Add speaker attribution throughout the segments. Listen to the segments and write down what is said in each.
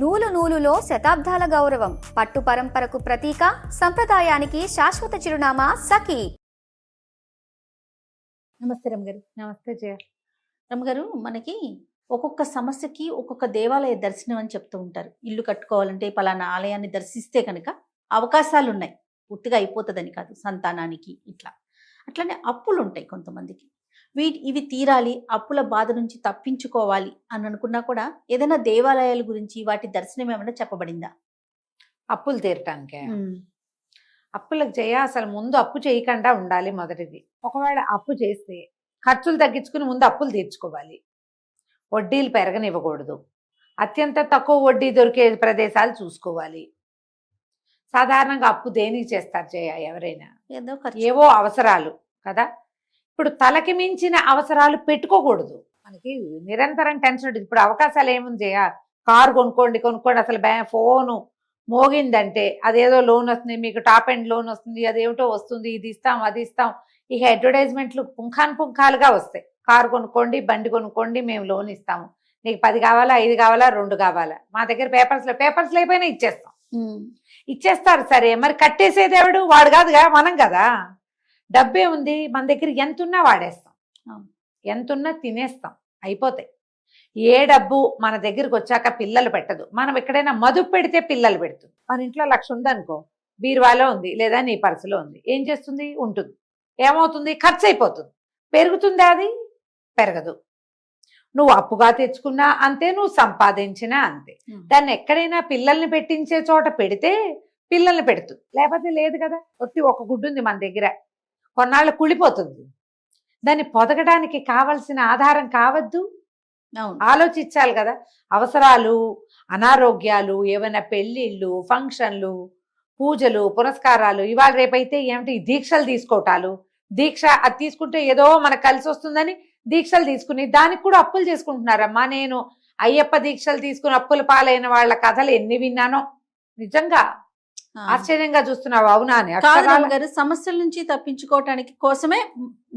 Speaker 1: నూలు నూలులో శతాబ్దాల గౌరవం, పట్టు పరంపరకు ప్రతీక, సంప్రదాయానికి శాశ్వత చిరునామా సఖీ.
Speaker 2: నమస్తే రమ్మగారు.
Speaker 3: నమస్తే జయ.
Speaker 2: రమ్మగారు, మనకి ఒక్కొక్క సమస్యకి ఒక్కొక్క దేవాలయ దర్శనం అని చెప్తూ ఉంటారు. ఇల్లు కట్టుకోవాలంటే పలానా ఆలయాన్ని దర్శిస్తే కనుక అవకాశాలు ఉన్నాయి, పూర్తిగా అయిపోతుందని కాదు, సంతానానికి ఇట్లా. అట్లనే అప్పులు ఉంటాయి కొంతమందికి. ఇవి తీరాలి, అప్పుల బాధ నుంచి తప్పించుకోవాలి అని అనుకున్నా కూడా ఏదైనా దేవాలయాల గురించి వాటి దర్శనం ఏమైనా చెప్పబడిందా?
Speaker 3: అప్పులు తీరటానికే. అప్పులకు జయ అసలు ముందు అప్పు చేయకుండా ఉండాలి. మొదటిది, ఒకవేళ అప్పు చేస్తే ఖర్చులు తగ్గించుకుని ముందు అప్పులు తీర్చుకోవాలి. వడ్డీలు పెరగనివ్వకూడదు. అత్యంత తక్కువ వడ్డీ దొరికే ప్రదేశాలు చూసుకోవాలి. సాధారణంగా అప్పు దేనికి చేస్తారు జయ? ఎవరైనా ఏవో అవసరాలు కదా. ఇప్పుడు తలకి మించిన అవసరాలు పెట్టుకోకూడదు. మనకి నిరంతరం టెన్షన్ ఉంటుంది. ఇప్పుడు అవకాశాలు ఏముంది జయ? కారు కొనుక్కోండి, అసలు ఫోను మోగిందంటే అదేదో లోన్ వస్తుంది, మీకు టాప్ అండ్ లోన్ వస్తుంది, అదేమిటో వస్తుంది, ఇది ఇస్తాం అది ఇస్తాం. ఇక అడ్వర్టైజ్మెంట్లు పుంఖాలుగా వస్తాయి. కారు కొనుక్కోండి, బండి కొనుక్కోండి, మేము లోన్ ఇస్తాము, నీకు 10 కావాలా, 5 కావాలా, 2 కావాలా, మా దగ్గర పేపర్స్ లేకపోయినా ఇచ్చేస్తారు. సరే, మరి కట్టేసేది ఎవడు? వాడు కాదుగా, మనం కదా. డబ్బే ఉంది మన దగ్గర, ఎంతున్నా వాడేస్తాం, ఎంతున్నా తినేస్తాం, అయిపోతాయి. ఏ డబ్బు మన దగ్గరకు వచ్చాక పిల్లలు పెట్టదు. మనం ఎక్కడైనా మదుపు పెడితే పిల్లలు పెడుతుంది. మన ఇంట్లో 1,00,000 ఉందనుకో, బీరువాలో ఉంది లేదా నీ పర్సులో ఉంది, ఏం చేస్తుంది? ఉంటుంది. ఏమవుతుంది? ఖర్చు అయిపోతుంది. పెరుగుతుందా? అది పెరగదు. నువ్వు అప్పుగా తెచ్చుకున్నా అంతే, నువ్వు సంపాదించినా అంతే. దాన్ని ఎక్కడైనా పిల్లల్ని పెట్టించే చోట పెడితే పిల్లల్ని పెడుతుంది, లేకపోతే లేదు కదా. ఒక గుడ్డు ఉంది మన దగ్గర, కొన్నాళ్ళు కుళ్ళిపోతుంది. దాన్ని పొదగడానికి కావలసిన ఆధారం కావద్దు, ఆలోచించాలి కదా. అవసరాలు, అనారోగ్యాలు, ఏమైనా పెళ్ళిళ్ళు, ఫంక్షన్లు, పూజలు, పురస్కారాలు, ఇవాళ రేపైతే ఏమిటి దీక్షలు తీసుకోవటాలు. దీక్ష అది తీసుకుంటే ఏదో మనకు కలిసి వస్తుందని దీక్షలు తీసుకుని దానికి కూడా అప్పులు చేసుకుంటున్నారమ్మా. నేను అయ్యప్ప దీక్షలు తీసుకుని అప్పుల పాలైన వాళ్ళ కథలు ఎన్ని విన్నానో, నిజంగా ఆశ్చర్యంగా చూస్తున్నావు. అవునా
Speaker 2: గారు, సమస్యల నుంచి తప్పించుకోవటానికి కోసమే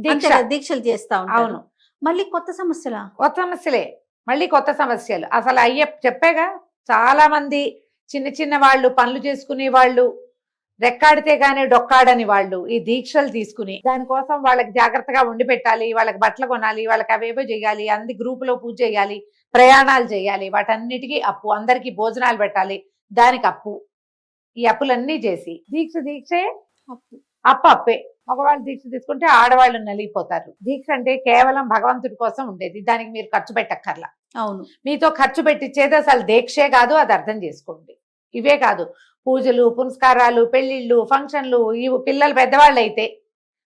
Speaker 2: దీక్షలు చేస్తా ఉంటారు. అవును, మళ్ళీ కొత్త సమస్యలే, మళ్ళీ కొత్త సమస్యలు. అసలు అయ్యప్ప చెప్పేగా, చాలా మంది చిన్న వాళ్ళు పనులు చేసుకునే వాళ్ళు, రెక్కాడితే గానీ డొక్కాడని వాళ్ళు ఈ దీక్షలు తీసుకుని దానికోసం వాళ్ళకి జాగ్రత్తగా ఉండి పెట్టాలి, వాళ్ళకి బట్టలు కొనాలి, వాళ్ళకి అవేవో చేయాలి, అంది గ్రూపులో పూజ చేయాలి, ప్రయాణాలు చేయాలి, వాటన్నిటికీ అప్పు, అందరికీ భోజనాలు పెట్టాలి, దానికి అప్పు. ఈ అప్పులన్నీ చేసి దీక్షే అప్పే. మగవాళ్ళు దీక్ష తీసుకుంటే ఆడవాళ్ళు నలిగిపోతారు. దీక్ష అంటే కేవలం భగవంతుడి కోసం ఉండేది, దానికి మీరు ఖర్చు పెట్టక్కర్లా. అవును, మీతో ఖర్చు పెట్టించేది అసలు దీక్షే కాదు, అది అర్థం చేసుకోండి. ఇవే కాదు, పూజలు, పునస్కారాలు, పెళ్లిళ్ళు, ఫంక్షన్లు. ఈ పిల్లలు పెద్దవాళ్ళు అయితే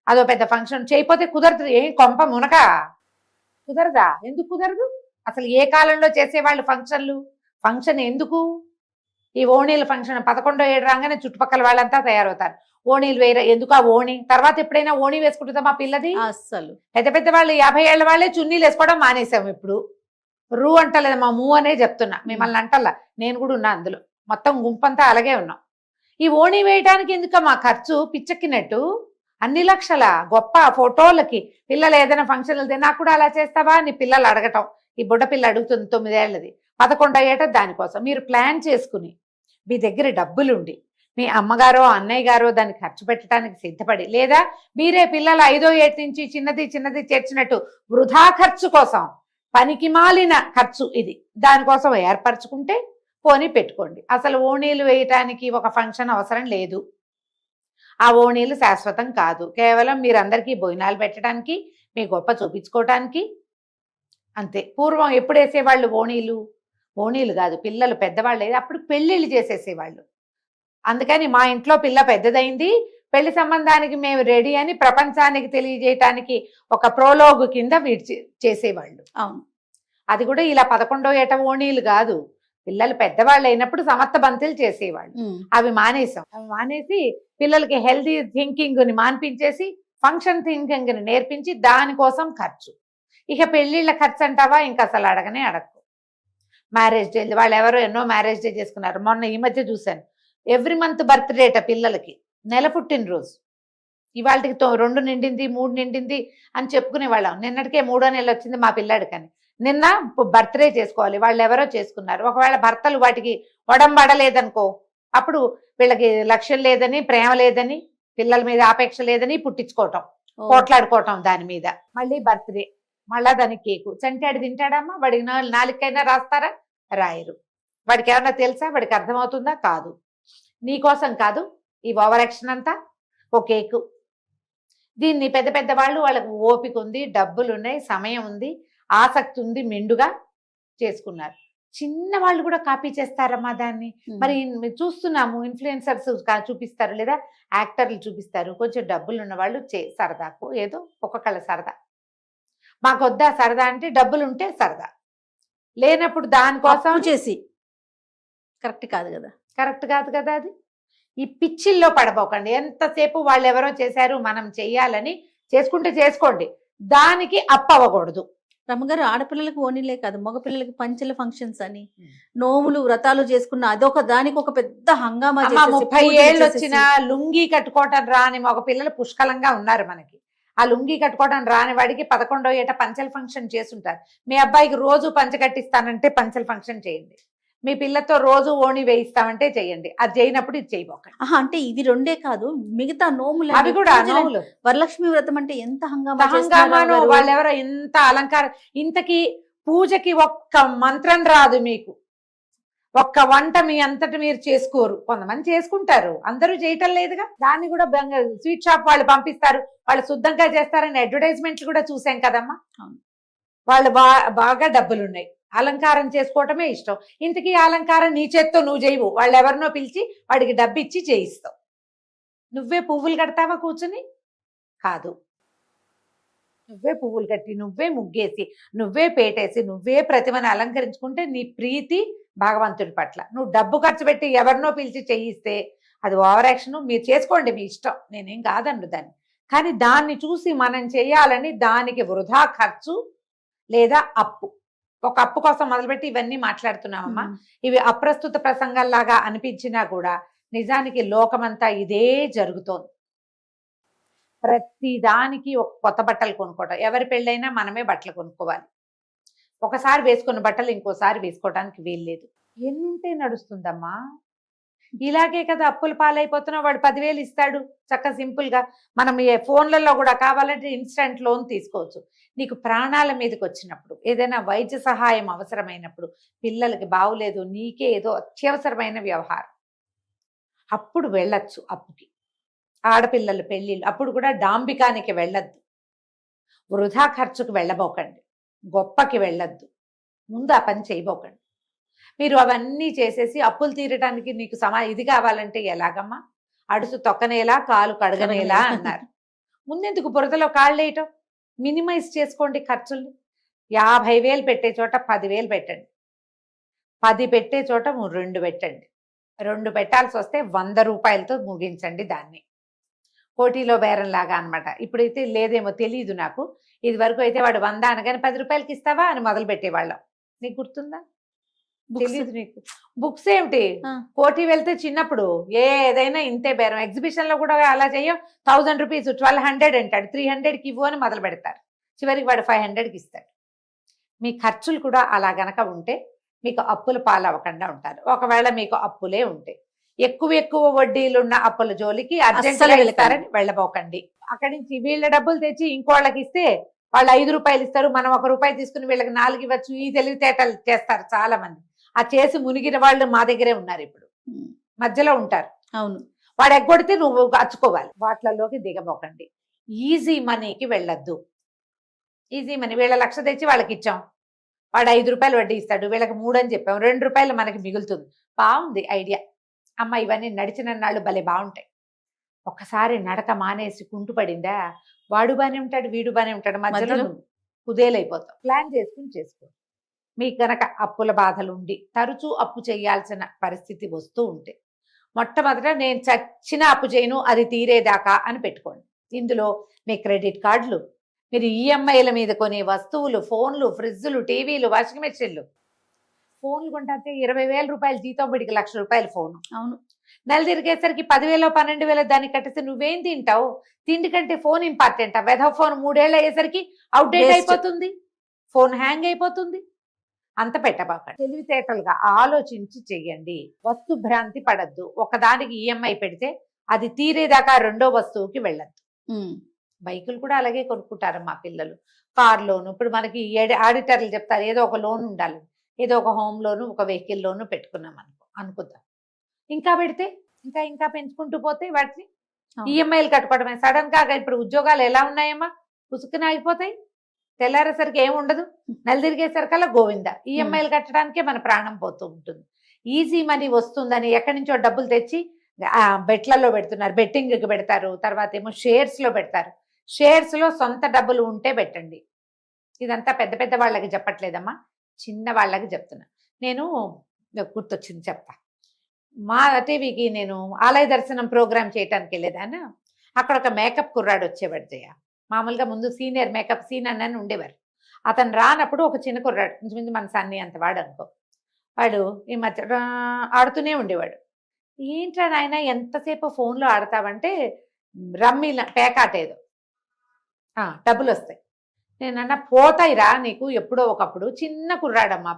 Speaker 2: అదో పెద్ద ఫంక్షన్ చేయకపోతే కుదరదు. ఏం కొంప మునక కుదరదా? ఎందుకు కుదరదు? అసలు ఏ కాలంలో చేసేవాళ్ళు ఫంక్షన్ ఎందుకు? ఈ ఓణీల ఫంక్షన్ 11వ ఏడు రాగానే చుట్టుపక్కల వాళ్ళంతా తయారవుతారు. ఓణీలు వేరే ఎందుకు? ఆ ఓణి తర్వాత ఎప్పుడైనా ఓణి వేసుకుంటుందా మా పిల్లది? అసలు పెద్ద వాళ్ళు 50 ఏళ్ల వాళ్ళే చున్నీలు వేసుకోవడం మానేసాము. ఇప్పుడు రూ అంటలేదు, మా మూ అనే చెప్తున్నా, మిమ్మల్ని అంటల్లా, నేను కూడా ఉన్నా అందులో. మొత్తం గుంపంతా అలాగే ఉన్నాం. ఈ ఓణి వేయడానికి ఎందుకు మా ఖర్చు పిచ్చెక్కినట్టు? అన్ని లక్షల గొప్ప ఫోటోలకి. పిల్లలు ఏదైనా ఫంక్షన్ వెళ్తే నాకు కూడా అలా చేస్తావా అని పిల్లలు అడగటం. ఈ బుడ్డ పిల్ల అడుగుతుంది, 9 ఏళ్ళది, 11వ ఏట. దానికోసం మీరు ప్లాన్ చేసుకుని, మీ దగ్గర డబ్బులుండి, మీ అమ్మగారో అన్నయ్య గారో దాన్ని ఖర్చు పెట్టడానికి సిద్ధపడి, లేదా మీరే పిల్లలు 5వ ఏట నుంచి చిన్నది చేర్చినట్టు వృధా ఖర్చు కోసం, పనికి మాలిన ఖర్చు ఇది, దానికోసం ఏర్పరచుకుంటే పోనీ పెట్టుకోండి. అసలు ఓణీలు వేయటానికి ఒక ఫంక్షన్ అవసరం లేదు. ఆ ఓణీలు శాశ్వతం కాదు, కేవలం మీరందరికీ భోజనాలు పెట్టడానికి, మీ గొప్ప చూపించుకోవటానికి అంతే. పూర్వం ఎప్పుడు వేసేవాళ్ళు ఓణీలు కాదు, పిల్లలు పెద్దవాళ్ళు అయితే అప్పుడు పెళ్ళిళ్ళు చేసేసేవాళ్ళు. అందుకని మా ఇంట్లో పిల్ల పెద్దదైంది, పెళ్లి సంబంధానికి మేము రెడీ అని ప్రపంచానికి తెలియజేయటానికి ఒక ప్రోలోగు కింద చేసేవాళ్ళు. అవును, అది కూడా ఇలా 11వ ఏట ఓణీలు కాదు, పిల్లలు పెద్దవాళ్ళు అయినప్పుడు సమర్థ బంతులు చేసేవాళ్ళు. అవి మానేసాం. అవి మానేసి పిల్లలకి హెల్తీ థింకింగ్ ని మాన్పించేసి ఫంక్షన్ థింకింగ్ ని నేర్పించి దానికోసం ఖర్చు. ఇక పెళ్లిళ్ళ ఖర్చు అంటావా, ఇంకా అసలు అడగకు. మ్యారేజ్ డే, వాళ్ళు ఎవరో ఎన్నో మ్యారేజ్ డే చేసుకున్నారు. మొన్న ఈ మధ్య చూశాను, ఎవ్రీ మంత్ బర్త్డేట పిల్లలకి, నెల పుట్టినరోజు. ఇవాళకి 2 నిండింది, 3 నిండింది అని చెప్పుకునే వాళ్ళం. నిన్నటికే 3వ నెల వచ్చింది మా పిల్లాడికని.
Speaker 3: నిన్న బర్త్డే చేసుకోవాలి, వాళ్ళు ఎవరో చేసుకున్నారు. ఒకవేళ భర్తలు వాటికి ఒడంబడలేదనుకో, అప్పుడు వీళ్ళకి లక్ష్యం లేదని, ప్రేమ లేదని, పిల్లల మీద ఆపేక్ష లేదని పుట్టించుకోవటం, పోట్లాడుకోవటం దాని మీద. మళ్ళీ బర్త్డే, మళ్ళా దానికి కేకు. చంటాడు తింటాడమ్మా? వాడికి నాలుకైనా రాస్తారా? రాయరు. వాడికి ఏమన్నా తెలుసా? వాడికి అర్థమవుతుందా? కాదు. నీకోసం కాదు ఈ ఓవర్ యాక్షన్ అంతా. ఓ కేకు. దీన్ని పెద్ద పెద్ద వాళ్ళు, వాళ్ళకు ఓపిక ఉంది, డబ్బులు ఉన్నాయి, సమయం ఉంది, ఆసక్తి ఉంది, మెండుగా చేసుకున్నారు. చిన్న వాళ్ళు కూడా కాపీ చేస్తారమ్మా దాన్ని. మరి చూస్తున్నాము, ఇన్ఫ్లుయెన్సర్స్ చూపిస్తారు, లేదా యాక్టర్లు చూపిస్తారు. కొంచెం డబ్బులు ఉన్న వాళ్ళు సరదాకు ఏదో ఒక్కొక్కళ్ళ సరదా. మాకొద్దా సరదా అంటే, డబ్బులు ఉంటే సరదా, లేనప్పుడు దానికోసం
Speaker 2: చేసి కరెక్ట్ కాదు కదా.
Speaker 3: కరెక్ట్ కాదు కదా అది. ఈ పిచ్చిల్లో పడబోకండి. ఎంతసేపు వాళ్ళు ఎవరో చేశారు మనం చెయ్యాలని చేసుకుంటే చేసుకోండి, దానికి అప్పవ్వకూడదు.
Speaker 2: రమ్మగారు, ఆడపిల్లలకు ఓనిలే కాదు, మగపిల్లలకి పంచెల ఫంక్షన్స్ అని, నోములు వ్రతాలు చేసుకున్న అదొక దానికి ఒక పెద్ద హంగామా.
Speaker 3: 30 ఏళ్ళు వచ్చినా లుంగీ కట్టుకోవటం రాని మగ పిల్లలు పుష్కలంగా ఉన్నారు మనకి. ఆ లుంగీ కట్టుకోవడం రాని వాడికి 11వ ఏట పంచెల ఫంక్షన్ చేసుంటారు. మీ అబ్బాయికి రోజు పంచ కట్టిస్తానంటే పంచెల ఫంక్షన్ చేయండి. మీ పిల్లతో రోజు ఓణి వేయిస్తామంటే చెయ్యండి. అది చేయనప్పుడు ఇది చేయబోకండి.
Speaker 2: అంటే ఇది రెండే కాదు, మిగతా నోములు
Speaker 3: అవి కూడా నోములు.
Speaker 2: వరలక్ష్మి వ్రతం అంటే ఎంత
Speaker 3: హంగామాను, వాళ్ళెవరో ఎంత అలంకారం. ఇంతకీ పూజకి ఒక్క మంత్రం రాదు మీకు, ఒక్క వంట మీ అంతటి మీరు చేసుకోరు. కొంతమంది చేసుకుంటారు, అందరూ చేయటం లేదుగా. దాన్ని కూడా స్వీట్ షాప్ వాళ్ళు పంపిస్తారు, వాళ్ళు శుద్ధంగా చేస్తారని అడ్వర్టైజ్మెంట్లు కూడా చూసాం కదమ్మా. వాళ్ళు బాగా డబ్బులున్నాయి, అలంకారం చేసుకోవటమే ఇష్టం. ఇంతకీ అలంకారం నీ చేత్తో నువ్వు చేయవు, వాళ్ళు ఎవరినో పిలిచి వాడికి డబ్బు ఇచ్చి చేయిస్తావు. నువ్వే పువ్వులు కడతావా కూర్చుని? కాదు. నువ్వే పువ్వులు కట్టి, నువ్వే ముగ్గేసి, నువ్వే పేటేసి, నువ్వే ప్రతిమను అలంకరించుకుంటే నీ ప్రీతి భగవంతుడి పట్ల. నువ్వు డబ్బు ఖర్చు పెట్టి ఎవరినో పిలిచి చేయిస్తే అది ఓవర్ యాక్షన్. మీరు చేసుకోండి, మీ ఇష్టం, నేనేం కాదన్ను దాన్ని. కానీ దాన్ని చూసి మనం చేయాలని దానికి వృధా ఖర్చు లేదా అప్పు. ఒక అప్పు కోసం మొదలుపెట్టి ఇవన్నీ మాట్లాడుతున్నామమ్మా. ఇవి అప్రస్తుత ప్రసంగాల్లాగా అనిపించినా కూడా నిజానికి లోకమంతా ఇదే జరుగుతోంది. ప్రతి దానికి ఒక కొత్త బట్టలు కొనుక్కోవటం. ఎవరి పెళ్ళైనా మనమే బట్టలు కొనుక్కోవాలి. ఒకసారి వేసుకున్న బట్టలు ఇంకోసారి వేసుకోవడానికి వీల్లేదు. ఎన్నుంటే నడుస్తుందమ్మా? ఇలాగే కదా అప్పుల పాలైపోతున్నా. వాడు 10,000 ఇస్తాడు చక్కగా సింపుల్ గా. మనం ఫోన్లలో కూడా కావాలంటే ఇన్స్టెంట్ లోన్ తీసుకోవచ్చు. నీకు ప్రాణాల మీదకి వచ్చినప్పుడు, ఏదైనా వైద్య సహాయం అవసరమైనప్పుడు, పిల్లలకి బాగులేదు, నీకే ఏదో అత్యవసరమైన వ్యవహారం, అప్పుడు వెళ్ళొచ్చు అప్పుకి. ఆడపిల్లల పెళ్ళిళ్ళు అప్పుడు కూడా డాంబికానికి వెళ్ళొద్దు, వృధా ఖర్చుకు వెళ్ళబోకండి, గొప్పకి వెళ్ళొద్దు, ముందు ఆ పని చేయబోకండి. మీరు అవన్నీ చేసేసి అప్పులు తీరడానికి నీకు ఇది కావాలంటే ఎలాగమ్మా? అడుసు తొక్కనేలా కాలు కడగనేలా అన్నారు. ముందెందుకు బురదలో కాళ్ళు వేయటం? మినిమైజ్ చేసుకోండి ఖర్చుల్ని. 50,000 పెట్టే చోట 10,000 పెట్టండి, 10 పెట్టే చోట 2 పెట్టండి. 2 పెట్టాల్సి వస్తే 100 రూపాయలతో ముగించండి దాన్ని. కోటిలో బేరంలాగా అనమాట. ఇప్పుడైతే లేదేమో తెలియదు నాకు. ఇది వరకు అయితే వాడు 100 అనగానే 10 రూపాయలకి ఇస్తావా అని మొదలు పెట్టేవాళ్ళం. నీకు గుర్తుందా? తెలీదు నీకు. బుక్స్ ఏమిటి, కోటి వెళ్తే చిన్నప్పుడు ఏదైనా ఇంతే బేరం. ఎగ్జిబిషన్ లో కూడా అలా చెయ్యం. 1000 రూపీస్ 1200 అంటాడు, 300కి ఇవ్వు అని మొదలు పెడతారు. చివరికి వాడు 500కి ఇస్తాడు. మీ ఖర్చులు కూడా అలా గనక ఉంటే మీకు అప్పుల పాలవ్వకుండా ఉంటారు. ఒకవేళ మీకు అప్పులే ఉంటే ఎక్కువ వడ్డీలున్న అప్పుల జోలికి అర్జెంటుగా వెళ్తారని వెళ్ళబోకండి. అక్కడి నుంచి వీళ్ళ డబ్బులు తెచ్చి ఇంకోళ్ళకి ఇస్తే వాళ్ళు 5 రూపాయలు ఇస్తారు, మనం 1 రూపాయి తీసుకుని వీళ్ళకి 4 ఇవ్వచ్చు. ఈ తెలివితేటలు చేస్తారు చాలా మంది. ఆ చేసి మునిగిన వాళ్ళు మా దగ్గరే ఉన్నారు, ఇప్పుడు మధ్యలో ఉంటారు.
Speaker 2: అవును,
Speaker 3: వాడు ఎగ్గొడితే నువ్వు అచ్చుకోవాలి. వాటిలలోకి దిగబోకండి. ఈజీ మనీకి వెళ్ళొద్దు. ఈజీ మనీ, వీళ్ళ 1,00,000 తెచ్చి వాళ్ళకి ఇచ్చాం, వాడు 5 రూపాయలు వడ్డీ ఇస్తాడు, వీళ్ళకి 3 అని చెప్పాం, 2 రూపాయలు మనకి మిగులుతుంది. బాగుంది ఐడియా అమ్మ. ఇవన్నీ నడిచిన నాళ్ళు భలే బాగుంటాయి. ఒక్కసారి నడక మానేసి కుంటుపడిందా, వాడు బానే ఉంటాడు, వీడు బానే ఉంటాడు, మధ్యలో కుదేలైపోతాం. ప్లాన్ చేసుకుని చేసుకో. మీకు గనక అప్పుల బాధలు ఉండి తరచూ అప్పు చేయాల్సిన పరిస్థితి వస్తూ ఉంటే, మొట్టమొదట నేను చచ్చిన అప్పు చేయను అది తీరేదాకా అని పెట్టుకోండి. ఇందులో మీ క్రెడిట్ కార్డులు, మీరు ఈఎంఐల మీద కొనే వస్తువులు, ఫోన్లు, ఫ్రిడ్జ్లు, టీవీలు, వాషింగ్ మెషిన్లు. ఫోన్లు కొంటే 20,000 రూపాయలు జీతం, వీడికి 1,00,000 రూపాయల ఫోను. అవును, నెల తిరిగేసరికి 10,000 12,000 దానికి కట్టేస్తే నువ్వేం తింటావు? తిండి కంటే ఫోన్ ఇంపార్టెంట్. వెధ ఫోన్ 3 ఏళ్ళు అయ్యేసరికి అవుట్డేట్ అయిపోతుంది. ఫోన్ హ్యాంగ్ అయిపోతుంది. అంత పెట్టబాకండి. తెలివితేటలుగా ఆలోచించి చెయ్యండి. వస్తు భ్రాంతి పడద్దు. ఒకదానికి ఈఎంఐ పెడితే అది తీరేదాకా రెండో వస్తువుకి వెళ్ళద్దు. బైకులు కూడా అలాగే కొనుక్కుంటారు మా పిల్లలు. కార్ లోను ఇప్పుడు మనకి ఆడిటర్లు చెప్తారు ఏదో ఒక లోన్ ఉండాలి, ఏదో ఒక హోమ్ లోను ఒక వెహికల్ లోను పెట్టుకున్నాం అనుకుందాం. ఇంకా పెడితే ఇంకా ఇంకా పెంచుకుంటూ పోతే వాటిని ఈఎంఐలు కట్టుకోవడమే. సడన్ గా ఇప్పుడు ఉద్యోగాలు ఎలా ఉన్నాయమ్మా, పుసుకుని ఆగిపోతాయి. తెల్లారేసరికి ఏమి ఉండదు, నెల తిరిగేసరికల్లా గోవింద. ఈఎంఐలు కట్టడానికే మన ప్రాణం పోతూ ఉంటుంది. ఈజీ మనీ వస్తుందని ఎక్కడి నుంచో డబ్బులు తెచ్చి బెట్లలో పెడుతున్నారు, బెట్టింగ్కి పెడతారు, తర్వాత ఏమో షేర్స్ లో పెడతారు. షేర్స్ లో సొంత డబ్బులు ఉంటే పెట్టండి. ఇదంతా పెద్ద పెద్ద వాళ్ళకి చెప్పట్లేదమ్మా, చిన్న వాళ్ళకి చెప్తున్నా. నేను గుర్తొచ్చింది చెప్తా. మా టీవీకి నేను ఆలయ దర్శనం ప్రోగ్రామ్ చేయడానికి వెళ్ళేదాన్ని. అక్కడ ఒక మేకప్ కుర్రాడు వచ్చేవాడు జయ. మామూలుగా ముందు సీనియర్ మేకప్ సీన్ అని ఉండేవారు. అతను రానప్పుడు ఒక చిన్న కుర్రాడు, కొంచెం మన సన్ని అంత వాడు అనుకో, వాడు ఈ మధ్య ఆడుతూనే ఉండేవాడు. ఏంట్రా నాయన ఎంతసేపు ఫోన్లో ఆడతావంటే రమ్మీ పేకాట ఏదో డబ్బులు వస్తాయి. నేనన్నా పోతాయిరా నీకు ఎప్పుడో ఒకప్పుడు. చిన్న కుర్రాడమ్మా,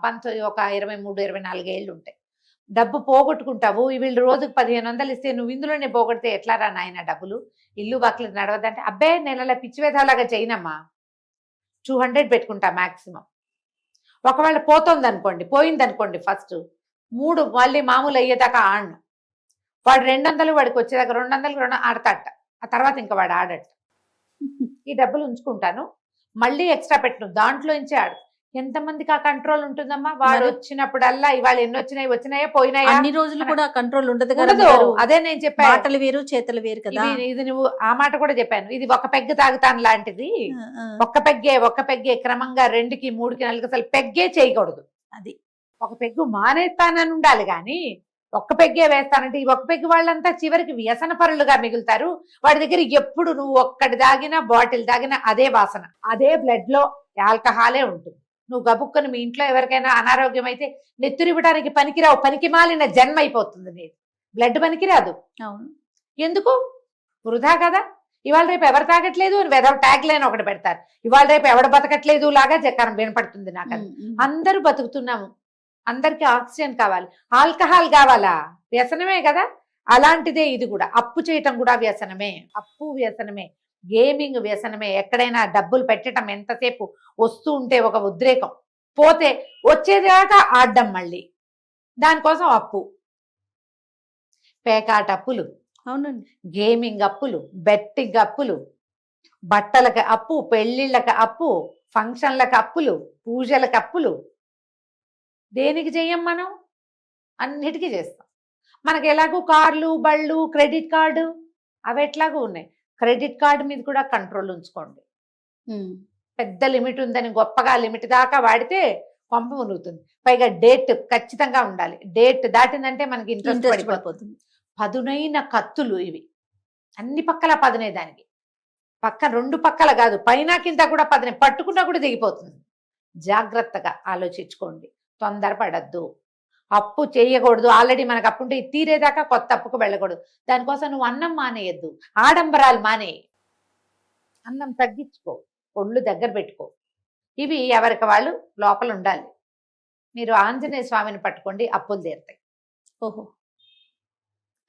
Speaker 3: ఒక 23-24 ఏళ్ళు ఉంటాయి. డబ్బు పోగొట్టుకుంటావు, వీళ్ళు రోజుకు 1500 ఇస్తే నువ్వు ఇందులోనే పోగొడితే ఎట్లా రా నాయన డబ్బులు, ఇల్లు బక్కలు నడవద్దంటే. అబ్బే నేను అలా పిచ్చివేదాలాగా చేయనమ్మా, 200 పెట్టుకుంటా మ్యాక్సిమం. ఒకవేళ పోతుంది అనుకోండి ఫస్ట్ 3 మళ్ళీ మామూలు అయ్యేదాకా ఆడను. వాడు 200 వాడికి వచ్చేదాకా 200 ఆడతాట. ఆ తర్వాత ఇంకా వాడు ఆడట. ఈ డబ్బులు ఉంచుకుంటాను, మళ్ళీ ఎక్స్ట్రా పెట్టను, దాంట్లోంచి ఆడు. ఎంతమందికి ఆ కంట్రోల్ ఉంటుందమ్మా? వాడు వచ్చినప్పుడల్లా ఇవాళ ఎన్ని వచ్చినాయో పోయినాయా,
Speaker 2: అన్ని రోజులు కూడా కంట్రోల్ ఉండదు.
Speaker 3: అదే నేను చెప్పాను,
Speaker 2: మాటలు వేరు చేతలు వేరు కదా.
Speaker 3: ఇది నువ్వు ఆ మాట కూడా చెప్పాను. ఇది ఒక పెగ్గు తాగుతాను లాంటిది. ఒక్క పెగ్గే క్రమంగా 2కి 3కి 4కి అసలు పెగ్గే చేయకూడదు. అది ఒక పెగ్గు మానేస్తానని ఉండాలి గాని ఒక్క పెగ్గే వేస్తానంటే ఈ ఒక్క పెగ్గు వాళ్ళంతా చివరికి వ్యసన పరులుగా మిగులుతారు. వాడి దగ్గర ఎప్పుడు నువ్వు ఒక్కటి తాగినా బాటిల్ తాగినా అదే వాసన, అదే బ్లడ్ లో ఆల్కహాలే ఉంటుంది. నువ్వు గబుక్కను మీ ఇంట్లో ఎవరికైనా అనారోగ్యం అయితే నెత్తురివ్వడానికి పనికిరావు, పనికి మాలిన జన్మ అయిపోతుంది. నీది బ్లడ్ పనికిరాదు.
Speaker 2: అవును,
Speaker 3: ఎందుకు? వృధా కదా. ఇవాళ రేపు ఎవరు తాగట్లేదు అని వెదవ ట్యాగ్ లైన్ ఒకటి పెడతారు. ఇవాళ రేపు ఎవడు బతకట్లేదు లాగా జకారం వినపడుతుంది నాకు. అది అందరూ బతుకుతున్నాము, అందరికి ఆక్సిజన్ కావాలి, ఆల్కహాల్ కావాలా? వ్యసనమే కదా. అలాంటిదే ఇది కూడా. అప్పు చేయటం కూడా వ్యసనమే, అప్పు వ్యసనమే, గేమింగ్ వ్యసనమే. ఎక్కడైనా డబ్బులు పెట్టడం ఎంతసేపు వస్తూ ఉంటే ఒక ఉద్రేకం, పోతే వచ్చేదాకా ఆడడం, మళ్ళీ దానికోసం అప్పు. పేకాట అప్పులు,
Speaker 2: అవునండి,
Speaker 3: గేమింగ్ అప్పులు, బెట్టింగ్ అప్పులు, బట్టలకు అప్పు, పెళ్లిళ్ళకి అప్పు, ఫంక్షన్లకు అప్పులు, పూజలకు అప్పులు. దేనికి చెయ్యం మనం? అన్నిటికీ చేస్తాం. మనకి ఎలాగూ కార్లు, బళ్ళు, క్రెడిట్ కార్డు అవి ఎట్లాగూ ఉన్నాయి. క్రెడిట్ కార్డు మీద కూడా కంట్రోల్ ఉంచుకోండి. పెద్ద లిమిట్ ఉందని గొప్పగా లిమిట్ దాకా వాడితే పంప మునుగుతుంది. పైగా డేట్ ఖచ్చితంగా ఉండాలి. డేట్ దాటిందంటే మనకి ఇంట్రెస్ట్ పడిపోతుంది. పదునైన కత్తులు ఇవి, అన్ని పక్కల పదునే. దానికి పక్క 2 పక్కల కాదు, పైన కింద కూడా పదునే. పట్టుకున్నా కూడా దిగిపోతుంది. జాగ్రత్తగా ఆలోచించుకోండి, తొందరపడద్దు, అప్పు చేయకూడదు. ఆల్రెడీ మనకు అప్పు ఉంటే ఇది తీరేదాకా కొత్త అప్పుకు వెళ్ళకూడదు. దానికోసం నువ్వు అన్నం మానేయద్దు, ఆడంబరాలు మానేయి, అన్నం తగ్గించుకో, ఒళ్ళు దగ్గర పెట్టుకో. ఇవి ఎవరికి వాళ్ళు లోపల ఉండాలి. మీరు ఆంజనేయ స్వామిని పట్టుకోండి, అప్పులు తీరుతాయి.
Speaker 2: ఓహో,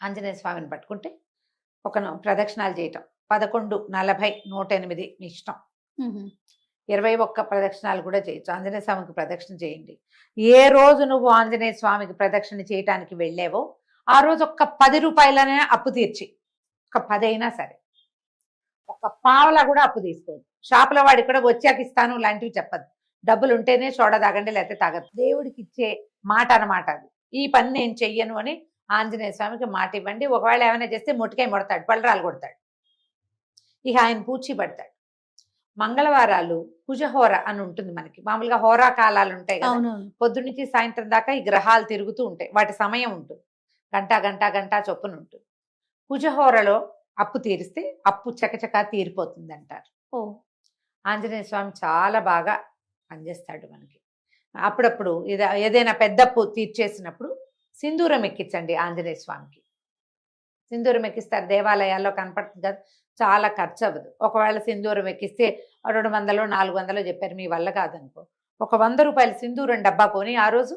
Speaker 3: ఆంజనేయ స్వామిని పట్టుకుంటే ఒక ప్రదక్షిణాలు చేయటం 11, 40, 108 మీ ఇష్టం. 21 ప్రదక్షిణాలు కూడా చేయొచ్చు. ఆంజనేయ స్వామికి ప్రదక్షిణ చేయండి. ఏ రోజు నువ్వు ఆంజనేయ స్వామికి ప్రదక్షిణ చేయటానికి వెళ్ళావో ఆ రోజు ఒక్క 10 రూపాయలనే అప్పు తీర్చి, ఒక 10 అయినా సరే, ఒక పావలా కూడా అప్పు తీసుకోవద్దు. షాపులో వాడి కూడా వచ్చాక ఇస్తాను లాంటివి చెప్పద్దు. డబ్బులు ఉంటేనే సోడా తాగండి, లేకపోతే తాగద్దు. దేవుడికి ఇచ్చే మాట అన్నమాట అది. ఈ పని నేను చెయ్యను అని ఆంజనేయ స్వామికి మాట ఇవ్వండి. ఒకవేళ ఏమైనా చేస్తే మొట్టికాయ మొడతాడు, పళ్ళరాలు కొడతాడు, ఇక ఆయన పూచి పడతాడు. మంగళవారాలు కుజహోర అని ఉంటుంది మనకి. మామూలుగా హోరా కాలాలు ఉంటాయి కదా, పొద్దున్నుంచి సాయంత్రం దాకా ఈ గ్రహాలు తిరుగుతూ ఉంటాయి, వాటి సమయం ఉంటుంది. గంట చొప్పున ఉంటుంది. కుజహోరలో అప్పు తీరిస్తే అప్పు చకచకా తీరిపోతుంది అంటారు. ఆంజనేయ స్వామి చాలా బాగా పనిచేస్తాడు మనకి. అప్పుడప్పుడు ఏదైనా పెద్ద అప్పు తీర్చేసినప్పుడు సింధూరం ఎక్కించండి ఆంజనేయ స్వామికి. సింధూరం ఎక్కిస్తారు దేవాలయాల్లో కనపడుతుంది కదా, చాలా ఖర్చు అవ్వదు. ఒకవేళ సింధూరం ఎక్కిస్తే 200 400 చెప్పారు, మీ వల్ల కాదనుకో, ఒక 100 రూపాయల సింధూరం డబ్బా కొని ఆ రోజు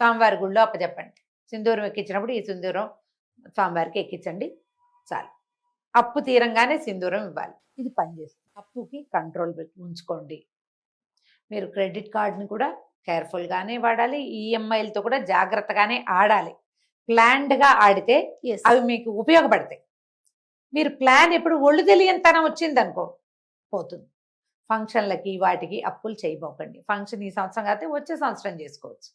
Speaker 3: స్వామివారి గుళ్ళో అప్పచెప్పండి. సింధూరం ఎక్కించినప్పుడు ఈ సింధూరం స్వామివారికి ఎక్కించండి చాలు. అప్పు తీరంగానే సింధూరం ఇవ్వాలి. ఇది పనిచేస్తుంది. అప్పుకి కంట్రోల్ ఉంచుకోండి. మీరు క్రెడిట్ కార్డుని కూడా కేర్ఫుల్గానే వాడాలి, ఈఎంఐలతో కూడా జాగ్రత్తగానే ఆడాలి. ప్లాన్డ్గా ఆడితే
Speaker 2: Yes.
Speaker 3: అవి మీకు ఉపయోగపడతాయి. మీరు ప్లాన్ ఎప్పుడు ఒళ్ళు తెలియనితనం వచ్చిందనుకో పోతుంది. ఫంక్షన్లకి వాటికి అప్పులు చేయబోకండి. ఫంక్షన్ ఈ సంవత్సరం కాకపోతే వచ్చే సంవత్సరం చేసుకోవచ్చు,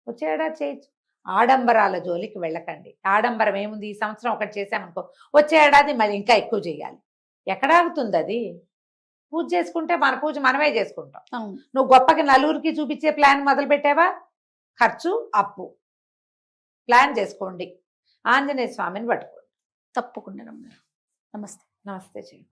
Speaker 3: వచ్చే ఏడాది చేయొచ్చు. ఆడంబరాల జోలికి వెళ్ళకండి. ఆడంబరం ఏముంది, ఈ సంవత్సరం ఒకటి చేసామనుకో వచ్చే ఏడాది మళ్ళీ ఇంకా ఎక్కువ చేయాలి. ఎక్కడ ఆగుతుంది అది? పూజ చేసుకుంటే మన పూజ మనమే చేసుకుంటాం.
Speaker 2: అవును.
Speaker 3: నువ్వు గొప్పకి నలుగురికి చూపించే ప్లాన్ మొదలు పెట్టావా, ఖర్చు అప్పు. ప్లాన్ చేసుకోండి, ఆంజనేయ స్వామిని పట్టుకోండి.
Speaker 2: తప్పకుండా రమ్య. నమస్తే.
Speaker 3: నమస్తే చెయ్యి.